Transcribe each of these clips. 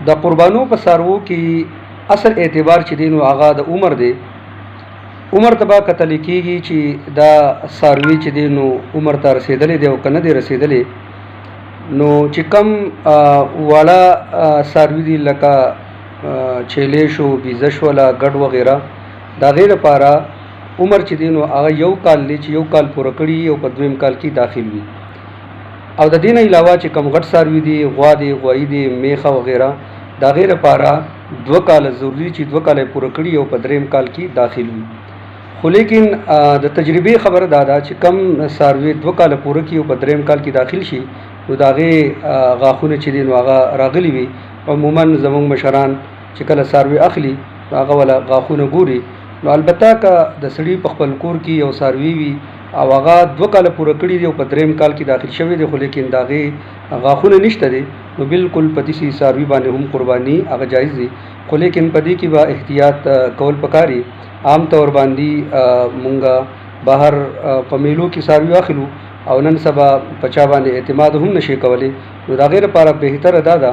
د قربانو په څاروو کې اصل اعتبار چې دی نو هغه د عمر دی. عمر ته به کتل کېږي چې دا څاروي چې دی نو عمر ته رسېدلی دی او که نه دی رسېدلی. نو چې کم واړه څاروي دي لکه چیلې شو، بیزه شوله، ګډ وغیره، د هغې لپاره عمر چې دی نو هغه 1 کال دی چې 1 کال پوره کړي او په 2م کال کې داخل وي. او د دې نه علاوه چې کم غټ څاروي دي، غوا دی، غوایي دی، میخه وغیره، د هغې لپاره 2 کاله ضروري چې 2 کاله یې پوره کړي او په 3م کال کې داخل وي. خو لیکن د تجربې خبره دا ده چې کم څاروي 2 کاله پوره کړي او په 3م کال کې داخل شي نو د هغې غاښونه چې دي نو هغه راغلي وي. عموما زموږ مشران چې کله څاروي اخلي نو هغه ولا غاښونه ګوري. نو البته که د سړي په خپل کور کې یو څاروي وي او هغه 2 کاله پوره کړي دي او په 3م کال کې داخل شوی دی، خو لیکن د هغې غاښونه نشته دی، نو بالکل په داسې څاروي باندې هم قرباني هغه جایز دی. خو لیکن په دې کې به احتیاط کول پکار. عام طور باندې مونږ بهر په میلو کې څاروي اخلو او نن سبا په چا باندې اعتماد هم نشي کولی. نو د هغې لپاره بهتره دا ده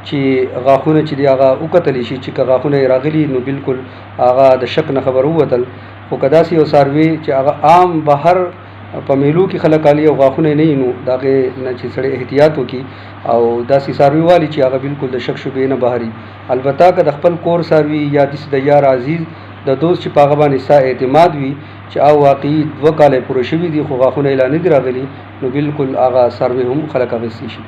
چې غاښونه چې دي هغه وکتلی شي چې که غاښونه یې راغلي نو بالکل هغه د شک نه خبر ووتل. خو که داسې یو څاروي چې هغه عام بهر په میلو کې خلک الي او غاښونه یې نه وي نو د هغې نه چې سړی احتیاط وکړي او داسې څاروي والي چې هغه بالکل د شک شبهې نه بهر وي. البته که د خپل کور څاروي یا داسې د یار عزیز د دوست چې په هغه باندې ستا اعتماد وي چې او واقعي 2 کاله پوره شوي دي خو غاښونه یې لا نه دي راغلي، نو بالکل هغه څاروي هم خلک اخیستی شي.